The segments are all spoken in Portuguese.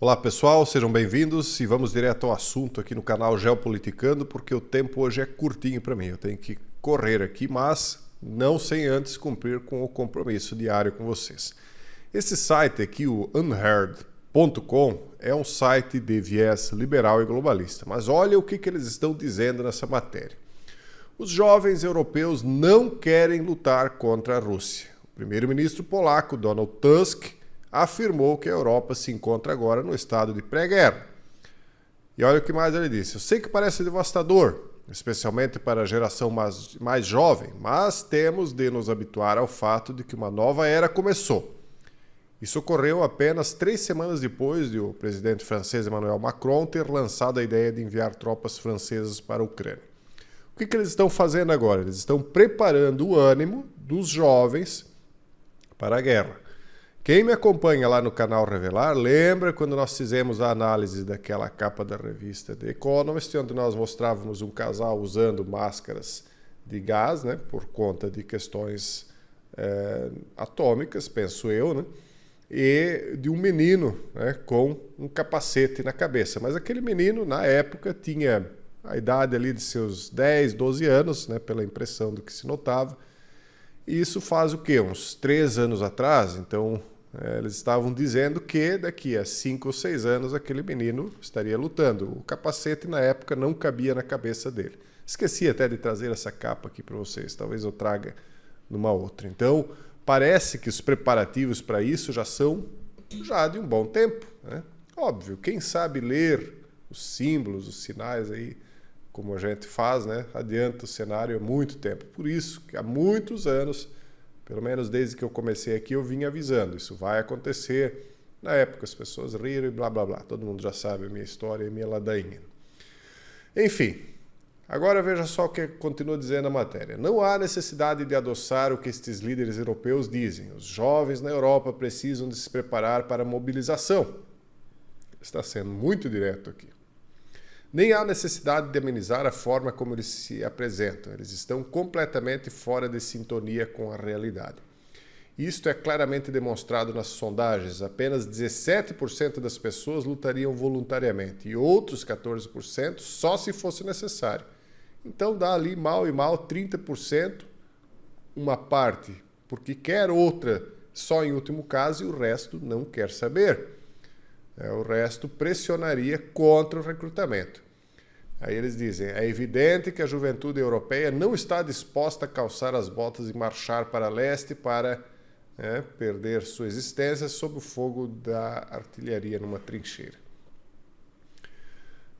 Olá pessoal, sejam bem-vindos e vamos direto ao assunto aqui no canal Geopoliticando, porque o tempo hoje é curtinho para mim. Eu tenho que correr aqui, mas não sem antes cumprir com o compromisso diário com vocês. Esse site aqui, o unheard.com, é um site de viés liberal e globalista, mas olha o que eles estão dizendo nessa matéria. Os jovens europeus não querem lutar contra a Rússia. O primeiro-ministro polaco, Donald Tusk, afirmou que a Europa se encontra agora no estado de pré-guerra. E olha o que mais ele disse. Eu sei que parece devastador, especialmente para a geração mais jovem, mas temos de nos habituar ao fato de que uma nova era começou. Isso ocorreu apenas 3 semanas depois de o presidente francês Emmanuel Macron ter lançado a ideia de enviar tropas francesas para a Ucrânia. O que eles estão fazendo agora? Eles estão preparando o ânimo dos jovens para a guerra. Quem me acompanha lá no canal Revelar, lembra quando nós fizemos a análise daquela capa da revista The Economist, onde nós mostrávamos um casal usando máscaras de gás, né, por conta de questões atômicas, penso eu, né, e de um menino, né, com um capacete na cabeça. Mas aquele menino, na época, tinha a idade ali de seus 10, 12 anos, né, pela impressão do que se notava. E isso faz o quê? Uns 3 anos atrás, então eles estavam dizendo que daqui a 5 ou 6 anos aquele menino estaria lutando. O capacete na época não cabia na cabeça dele. Esqueci até de trazer essa capa aqui para vocês, talvez eu traga numa outra. Então, parece que os preparativos para isso já são de um bom tempo, né? Óbvio, quem sabe ler os símbolos, os sinais aí, como a gente faz, né, adianta o cenário há muito tempo. Por isso que há muitos anos, pelo menos desde que eu comecei aqui, eu vim avisando. Isso vai acontecer. Na época as pessoas riram e blá blá blá. Todo mundo já sabe a minha história e a minha ladainha. Enfim, agora veja só o que continua dizendo a matéria. Não há necessidade de adoçar o que estes líderes europeus dizem. Os jovens na Europa precisam de se preparar para a mobilização. Está sendo muito direto aqui. Nem há necessidade de amenizar a forma como eles se apresentam. Eles estão completamente fora de sintonia com a realidade. Isto é claramente demonstrado nas sondagens. Apenas 17% das pessoas lutariam voluntariamente e outros 14% só se fosse necessário. Então dá ali mal e mal 30%, uma parte porque quer, outra só em último caso e o resto não quer saber. O resto pressionaria contra o recrutamento. Aí eles dizem, é evidente que a juventude europeia não está disposta a calçar as botas e marchar para leste para perder sua existência sob o fogo da artilharia numa trincheira.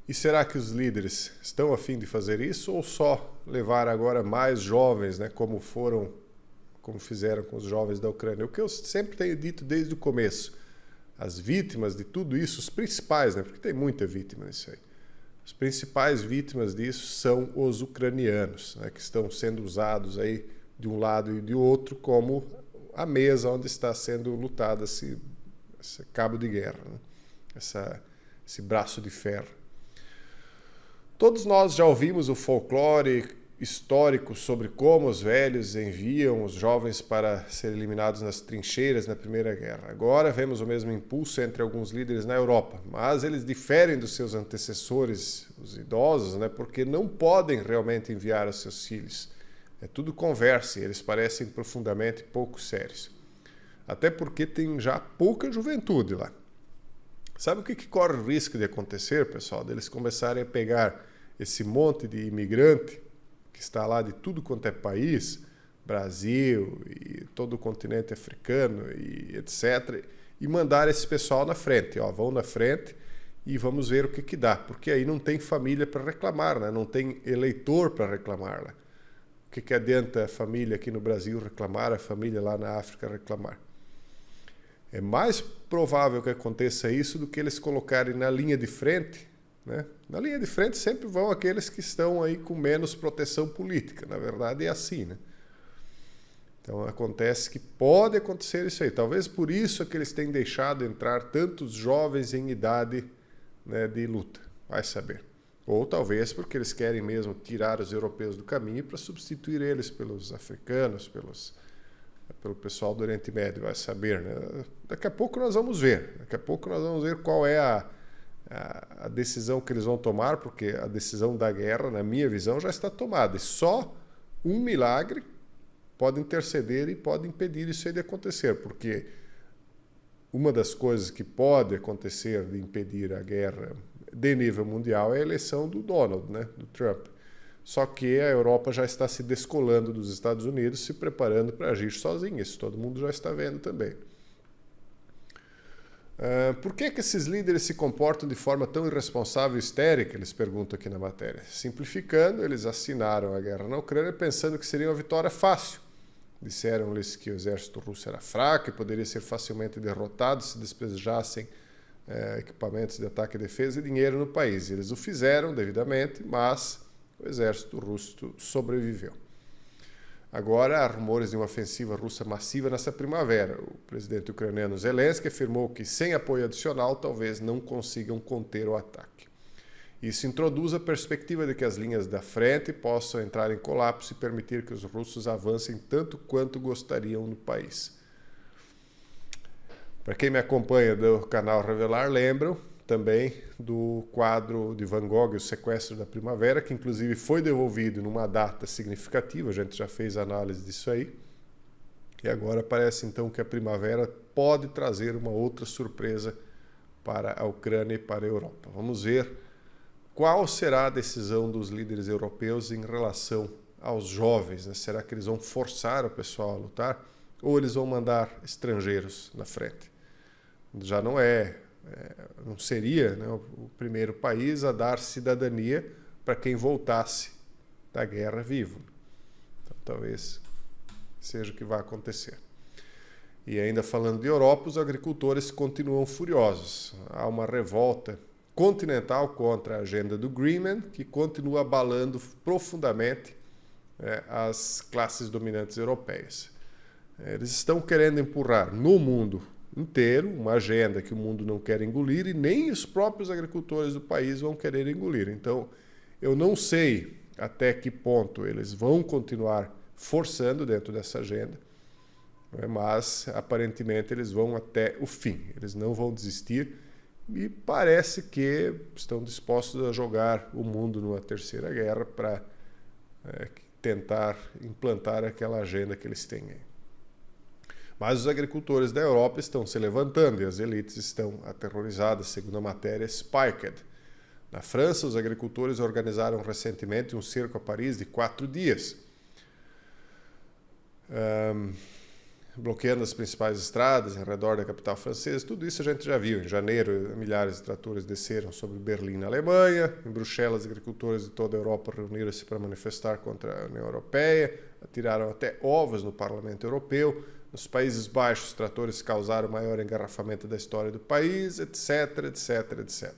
E será que os líderes estão a fim de fazer isso ou só levar agora mais jovens, né, como fizeram com os jovens da Ucrânia? O que eu sempre tenho dito desde o começo, as vítimas de tudo isso, os principais, né, porque tem muita vítima nisso aí. As principais vítimas disso são os ucranianos, né, que estão sendo usados aí de um lado e de outro como a mesa onde está sendo lutado esse cabo de guerra, né, esse braço de ferro. Todos nós já ouvimos o folclore histórico sobre como os velhos enviam os jovens para serem eliminados nas trincheiras na Primeira Guerra. Agora vemos o mesmo impulso entre alguns líderes na Europa, mas eles diferem dos seus antecessores, os idosos, né, porque não podem realmente enviar os seus filhos. É tudo conversa e eles parecem profundamente pouco sérios. Até porque tem já pouca juventude lá. Sabe o que corre o risco de acontecer, pessoal? Deles começarem a pegar esse monte de imigrante que está lá de tudo quanto é país, Brasil e todo o continente africano e etc., e mandar esse pessoal na frente. Vão na frente e vamos ver o que dá, porque aí não tem família para reclamar, né? Não tem eleitor para reclamar. Né? O que adianta a família aqui no Brasil reclamar, a família lá na África reclamar? É mais provável que aconteça isso do que eles colocarem na linha de frente. Né? Na linha de frente sempre vão aqueles que estão aí com menos proteção política. Na verdade é assim, né? Então acontece que pode acontecer isso aí. Talvez por isso é que eles têm deixado entrar tantos jovens em idade, né, de luta. Vai saber. Ou talvez porque eles querem mesmo tirar os europeus do caminho para substituir eles pelos africanos, pelos pelo pessoal do Oriente Médio vai saber, né? Daqui a pouco nós vamos ver. Daqui a pouco nós vamos ver qual é a decisão que eles vão tomar, porque a decisão da guerra, na minha visão, já está tomada. E só um milagre pode interceder e pode impedir isso aí de acontecer, porque uma das coisas que pode acontecer de impedir a guerra de nível mundial é a eleição do Donald, né, do Trump. Só que a Europa já está se descolando dos Estados Unidos, se preparando para agir sozinha. Isso todo mundo já está vendo também. Por que esses líderes se comportam de forma tão irresponsável e histérica? Eles perguntam aqui na matéria. Simplificando, eles assinaram a guerra na Ucrânia pensando que seria uma vitória fácil. Disseram-lhes que o exército russo era fraco e poderia ser facilmente derrotado se despejassem equipamentos de ataque e defesa e dinheiro no país. Eles o fizeram devidamente, mas o exército russo sobreviveu. Agora, há rumores de uma ofensiva russa massiva nessa primavera. O presidente ucraniano Zelensky afirmou que, sem apoio adicional, talvez não consigam conter o ataque. Isso introduz a perspectiva de que as linhas da frente possam entrar em colapso e permitir que os russos avancem tanto quanto gostariam no país. Para quem me acompanha do canal Revelar, lembram também do quadro de Van Gogh, O Sequestro da Primavera, que inclusive foi devolvido numa data significativa, a gente já fez análise disso aí, e agora parece então que a primavera pode trazer uma outra surpresa para a Ucrânia e para a Europa. Vamos ver qual será a decisão dos líderes europeus em relação aos jovens, né? Será que eles vão forçar o pessoal a lutar ou eles vão mandar estrangeiros na frente? Já não seria, né, o primeiro país a dar cidadania para quem voltasse da guerra vivo. Então, talvez seja o que vai acontecer. E ainda falando de Europa, os agricultores continuam furiosos. Há uma revolta continental contra a agenda do Greenman, que continua abalando profundamente as classes dominantes europeias. Eles estão querendo empurrar no mundo inteiro uma agenda que o mundo não quer engolir e nem os próprios agricultores do país vão querer engolir. Então, eu não sei até que ponto eles vão continuar forçando dentro dessa agenda, mas aparentemente eles vão até o fim. Eles não vão desistir e parece que estão dispostos a jogar o mundo numa terceira guerra para tentar implantar aquela agenda que eles têm aí. Mas os agricultores da Europa estão se levantando e as elites estão aterrorizadas, segundo a matéria Spiked. Na França, os agricultores organizaram recentemente um cerco a Paris de 4 dias, bloqueando as principais estradas em redor da capital francesa. Tudo isso a gente já viu. Em janeiro, milhares de tratores desceram sobre Berlim, na Alemanha. Em Bruxelas, agricultores de toda a Europa reuniram-se para manifestar contra a União Europeia, atiraram até ovos no Parlamento Europeu. Nos Países Baixos, os tratores causaram o maior engarrafamento da história do país, etc, etc, etc.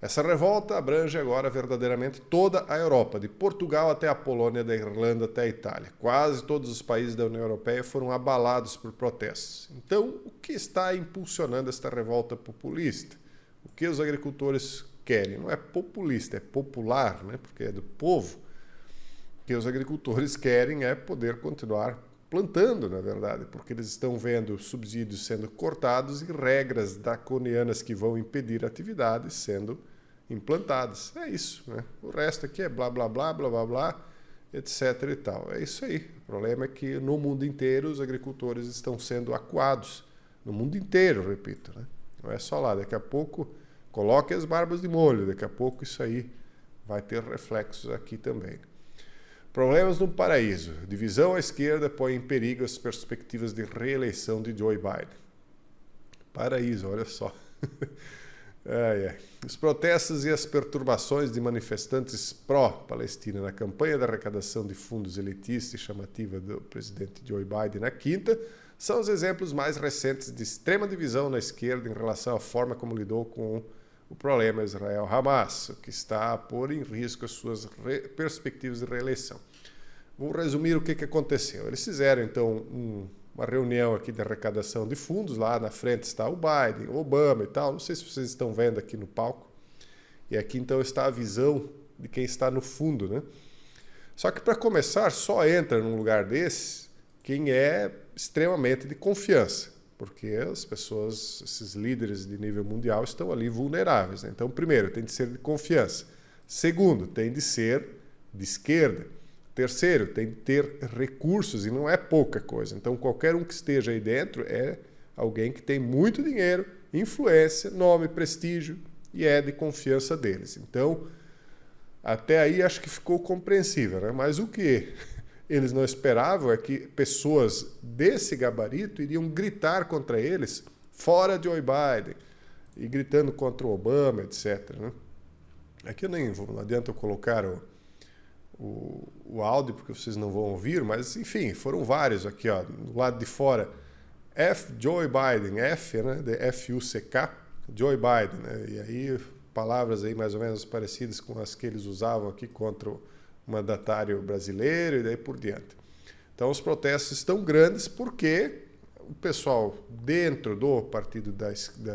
Essa revolta abrange agora verdadeiramente toda a Europa, de Portugal até a Polônia, da Irlanda até a Itália. Quase todos os países da União Europeia foram abalados por protestos. Então, o que está impulsionando esta revolta populista? O que os agricultores querem? Não é populista, é popular, né? Porque é do povo. O que os agricultores querem é poder continuar plantando, na verdade, porque eles estão vendo subsídios sendo cortados e regras draconianas que vão impedir atividades sendo implantadas. É isso, né? O resto aqui é blá, blá, blá, blá, blá, blá, etc. e tal. É isso aí. O problema é que no mundo inteiro os agricultores estão sendo acuados. No mundo inteiro, repito, né? Não é só lá. Daqui a pouco, coloque as barbas de molho. Daqui a pouco isso aí vai ter reflexos aqui também. Problemas no paraíso. Divisão à esquerda põe em perigo as perspectivas de reeleição de Joe Biden. Paraíso, olha só. Os protestos e as perturbações de manifestantes pró-Palestina na campanha de arrecadação de fundos elitista e chamativa do presidente Joe Biden na quinta são os exemplos mais recentes de extrema divisão na esquerda em relação à forma como lidou com o problema Israel-Hamas, que está a pôr em risco as suas perspectivas de reeleição. Vou resumir o que aconteceu. Eles fizeram, então, uma reunião aqui de arrecadação de fundos. Lá na frente está o Biden, o Obama e tal. Não sei se vocês estão vendo aqui no palco. E aqui, então, está a visão de quem está no fundo, né? Só que, para começar, só entra num lugar desse quem é extremamente de confiança, porque as pessoas, esses líderes de nível mundial estão ali vulneráveis, né? Então, primeiro, tem de ser de confiança. Segundo, tem de ser de esquerda. Terceiro, tem de ter recursos, e não é pouca coisa. Então, qualquer um que esteja aí dentro é alguém que tem muito dinheiro, influência, nome, prestígio, e é de confiança deles. Então, até aí acho que ficou compreensível, né? Mas o que eles não esperavam é que pessoas desse gabarito iriam gritar contra eles, fora Joe Biden, e gritando contra o Obama, etc., né? Aqui não adianta eu colocar o áudio, porque vocês não vão ouvir, mas, enfim, foram vários aqui, ó, do lado de fora. F. Joe Biden, F, né, de F-U-C-K, Joe Biden, né, e aí palavras aí mais ou menos parecidas com as que eles usavam aqui contra o mandatário brasileiro e daí por diante. Então os protestos estão grandes porque o pessoal dentro do partido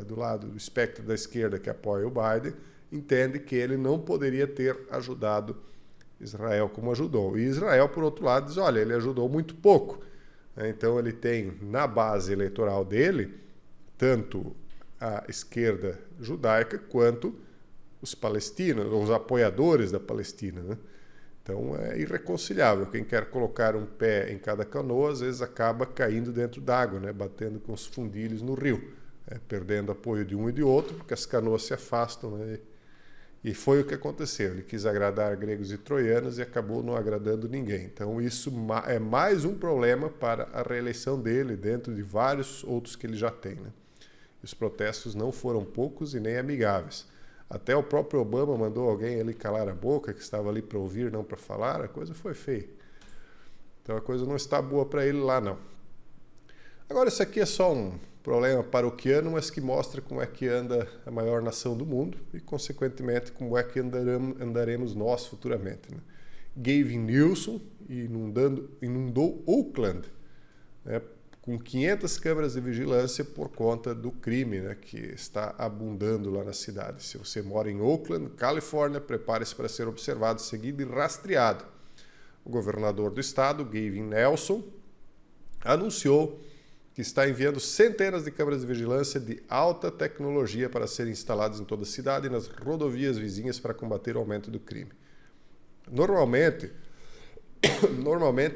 do lado do espectro da esquerda que apoia o Biden entende que ele não poderia ter ajudado Israel como ajudou. E Israel, por outro lado, diz, olha, ele ajudou muito pouco. Então ele tem na base eleitoral dele tanto a esquerda judaica quanto os palestinos, os apoiadores da Palestina, né? Então é irreconciliável. Quem quer colocar um pé em cada canoa, às vezes acaba caindo dentro d'água, né? Batendo com os fundilhos no rio, perdendo apoio de um e de outro, porque as canoas se afastam, né? E foi o que aconteceu. Ele quis agradar gregos e troianos e acabou não agradando ninguém. Então isso é mais um problema para a reeleição dele, dentro de vários outros que ele já tem, né? Os protestos não foram poucos e nem amigáveis. Até o próprio Obama mandou alguém ali calar a boca, que estava ali para ouvir, não para falar. A coisa foi feia. Então a coisa não está boa para ele lá, não. Agora, isso aqui é só um problema paroquiano, mas que mostra como é que anda a maior nação do mundo e, consequentemente, como é que andaremos nós futuramente, né? Gavin Newsom inundou Oakland, né, com 500 câmeras de vigilância por conta do crime, né, que está abundando lá na cidade. Se você mora em Oakland, Califórnia, prepare-se para ser observado, seguido e rastreado. O governador do estado, Gavin Newsom, anunciou que está enviando centenas de câmeras de vigilância de alta tecnologia para serem instaladas em toda a cidade e nas rodovias vizinhas para combater o aumento do crime. Normalmente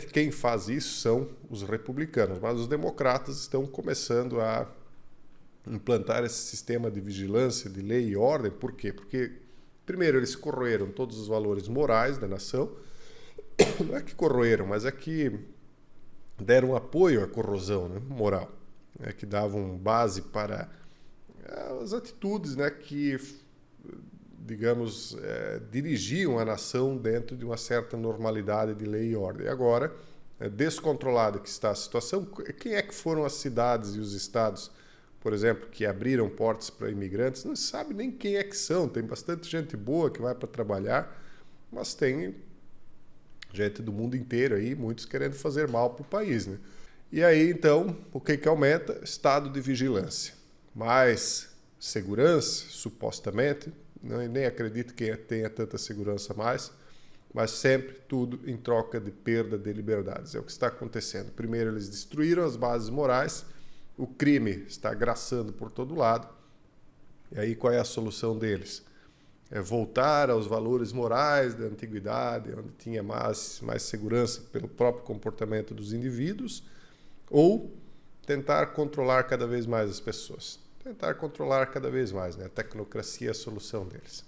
quem faz isso são os republicanos, mas os democratas estão começando a implantar esse sistema de vigilância, de lei e ordem. Por quê? Porque, primeiro, eles corroeram todos os valores morais da nação. Não é que corroeram, mas é que deram apoio à corrosão, né, moral, né, que davam base para as atitudes, né, que, digamos, dirigiam a nação dentro de uma certa normalidade de lei e ordem. E agora, descontrolada que está a situação, quem é que foram as cidades e os estados, por exemplo, que abriram portas para imigrantes? Não se sabe nem quem é que são. Tem bastante gente boa que vai para trabalhar, mas tem gente do mundo inteiro aí, muitos querendo fazer mal para o país, né? E aí, então, o que aumenta? Estado de vigilância. Mais segurança, supostamente, nem acredito que tenha tanta segurança mais, mas sempre tudo em troca de perda de liberdades. É o que está acontecendo. Primeiro, eles destruíram as bases morais, o crime está graçando por todo lado, e aí qual é a solução deles? É voltar aos valores morais da antiguidade, onde tinha mais segurança pelo próprio comportamento dos indivíduos, ou tentar controlar cada vez mais as pessoas. Tentar controlar cada vez mais, né? A tecnocracia é a solução deles.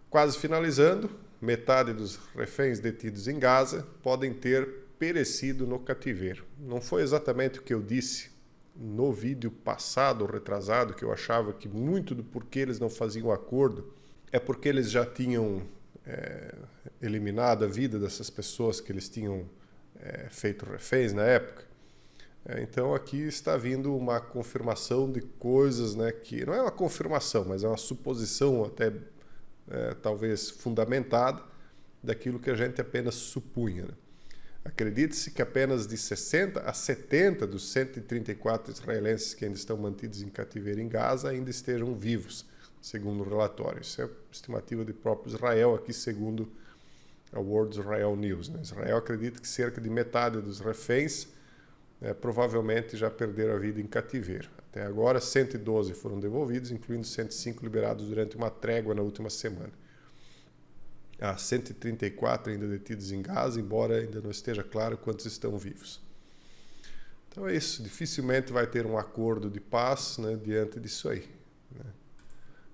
Quase finalizando, metade dos reféns detidos em Gaza podem ter perecido no cativeiro. Não foi exatamente o que eu disse no vídeo passado ou retrasado, que eu achava que muito do porquê eles não faziam acordo é porque eles já tinham eliminado a vida dessas pessoas que eles tinham feito reféns na época. Então aqui está vindo uma confirmação de coisas, né, que não é uma confirmação, mas é uma suposição até talvez fundamentada daquilo que a gente apenas supunha, né? Acredite-se que apenas de 60 a 70 dos 134 israelenses que ainda estão mantidos em cativeiro em Gaza ainda estejam vivos, segundo o relatório. Isso é estimativa de próprio Israel, aqui segundo a World Israel News. Né? Israel acredita que cerca de metade dos reféns provavelmente já perderam a vida em cativeiro. Até agora, 112 foram devolvidos, incluindo 105 liberados durante uma trégua na última semana. Há 134 ainda detidos em Gaza, embora ainda não esteja claro quantos estão vivos. Então é isso, dificilmente vai ter um acordo de paz, né, diante disso aí. Né?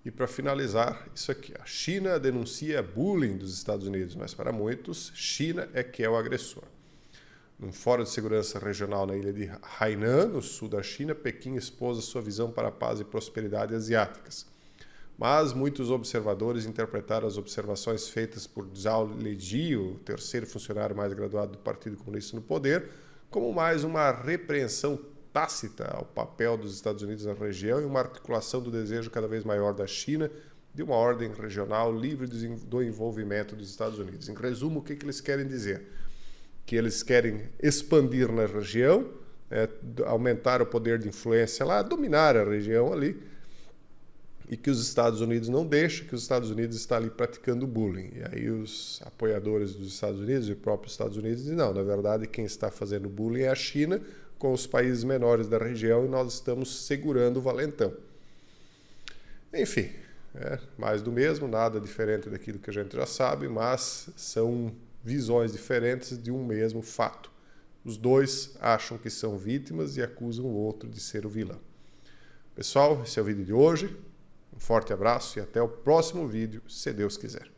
E para finalizar, isso aqui, a China denuncia bullying dos Estados Unidos, mas para muitos, China é que é o agressor. Num fórum de segurança regional na ilha de Hainan, no sul da China, Pequim expôs a sua visão para a paz e prosperidade asiáticas. Mas muitos observadores interpretaram as observações feitas por Zhao Leji, o terceiro funcionário mais graduado do Partido Comunista no poder, como mais uma repreensão tácita ao papel dos Estados Unidos na região e uma articulação do desejo cada vez maior da China de uma ordem regional livre do envolvimento dos Estados Unidos. Em resumo, o que eles querem dizer? Que eles querem expandir na região, aumentar o poder de influência lá, dominar a região ali, e que os Estados Unidos não deixam, que os Estados Unidos está ali praticando bullying. E aí os apoiadores dos Estados Unidos e os próprios Estados Unidos dizem, não, na verdade quem está fazendo bullying é a China com os países menores da região e nós estamos segurando o valentão. Enfim, mais do mesmo, nada diferente daquilo que a gente já sabe, mas são visões diferentes de um mesmo fato. Os dois acham que são vítimas e acusam o outro de ser o vilão. Pessoal, esse é o vídeo de hoje. Um forte abraço e até o próximo vídeo, se Deus quiser.